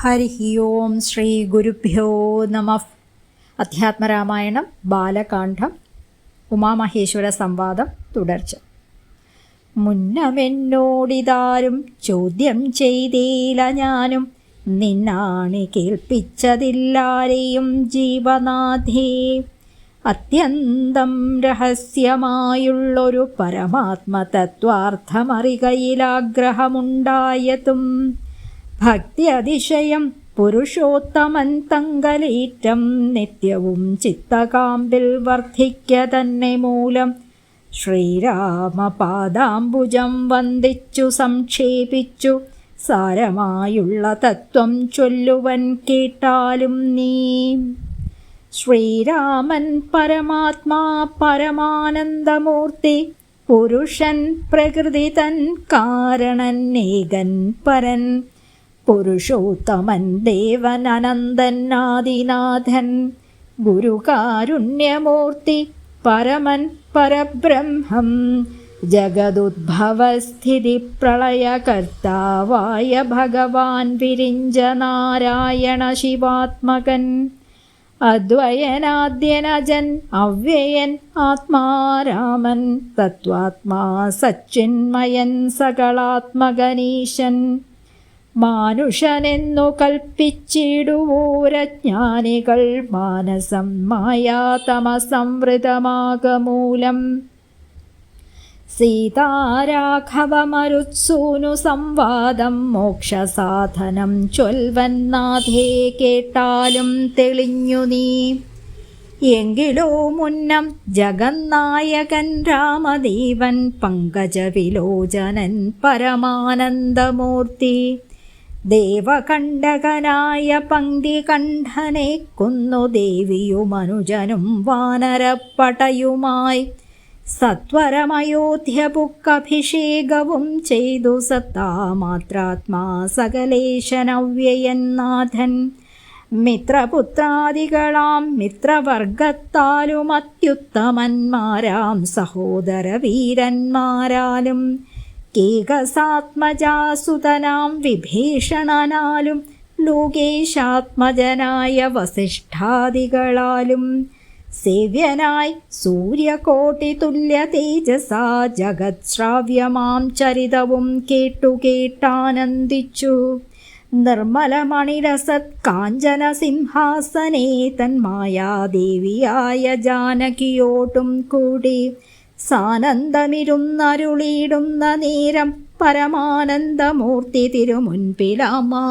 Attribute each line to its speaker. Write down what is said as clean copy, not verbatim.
Speaker 1: ഹരി ഓം ശ്രീ ഗുരുഭ്യോ നമഃ. അധ്യാത്മരാമായണം ബാലകാന്ഡം ഉമാമഹേശ്വര സംവാദം തുടർച്ച. മുന്നമെന്നോടിതാരും ചോദ്യം ചെയ്തേല, ഞാനും നിന്നാണി കേൾപ്പിച്ചതില്ലാരെയും ജീവനാഥേ. അത്യന്തം രഹസ്യമായുള്ളൊരു പരമാത്മതത്വാർത്ഥമറികയിലാഗ്രഹമുണ്ടായതും ഭക്തി അതിശയം പുരുഷോത്തമൻ തങ്കലേറ്റം നിത്യവും ചിത്തകാമ്പിൽ വർദ്ധിക്ക തന്നെ മൂലം ശ്രീരാമപാദാംബുജം വന്ദിച്ചു സംക്ഷേപിച്ചു സാരമായുള്ള തത്വം ചൊല്ലുവൻ കേട്ടാലും നീ. ശ്രീരാമൻ പരമാത്മാ പരമാനന്ദമൂർത്തി, പുരുഷൻ പ്രകൃതി തൻ കാരണൻ ഏകൻ പരൻ, പുരുഷോത്തമൻ ദേവൻ അനന്തൻ ആദിനാഥൻ, ഗുരുകാരുണ്യമൂർത്തി പരമൻ പരബ്രഹ്മം, ജഗദുദ്ഭവസ്ഥിതി പ്രളയകർത്താവായ ഭഗവാൻ വിരിഞ്ച നാരായണ ശിവാത്മകൻ, അദ്വയനാദ്യനജൻ അവ്യയൻ ആത്മാരാമൻ, തത്വാത്മാ സച്ചിന്മയൻ സകളാത്മകനീശൻ, മാനുഷനെന്നു കൽപ്പിച്ചിടുവോരജ്ഞാനികൾ മാനസം മായാതമസംവൃതമാകമൂലം. സീതാരാഘവമരുത്സൂനു സംവാദം മോക്ഷസാധനം ചൊൽവന്നാഥേ കേട്ടാലും തെളിഞ്ഞു നീ. എങ്കിലോ മുന്നം ജഗന്നായകൻ രാമദേവൻ പങ്കജവിലോചനൻ പരമാനന്ദമൂർത്തി, ദേവകണ്ഠകനായ പങ്ക്തികണ്ഠനെ കൊന്നു ദേവിയും അനുജനും വാനരപ്പടയുമായി സത്വരമയോധ്യപുക്കഭിഷേകവും ചെയ്തു സത്താമാത്രാത്മാ സകലേശനവ്യയൻ നാഥൻ, മിത്രപുത്രാദികളാം മിത്രവർഗത്താലും അത്യുത്തമന്മാരാം സഹോദര വീരന്മാരാലും കേകസാത്മജാസുതനാം വിഭീഷണനാലും ലോകേശാത്മജനായ വസിഷ്ഠാദികളാലും സേവ്യനായി സൂര്യകോടി തുല്യ തേജസാ ജഗത്ശ്രാവ്യമാം ചരിതവും കേട്ടാനന്ദിച്ചു. നിർമ്മലമണിരസത് കാഞ്ചന സിംഹാസനേ തന്മായാദേവിയായ ജാനകിയോട്ടും കൂടി സാനന്ദമിരുന്നരുളിയിടുന്ന നേരം പരമാനന്ദമൂർത്തി തിരുമുൻപിലാമാ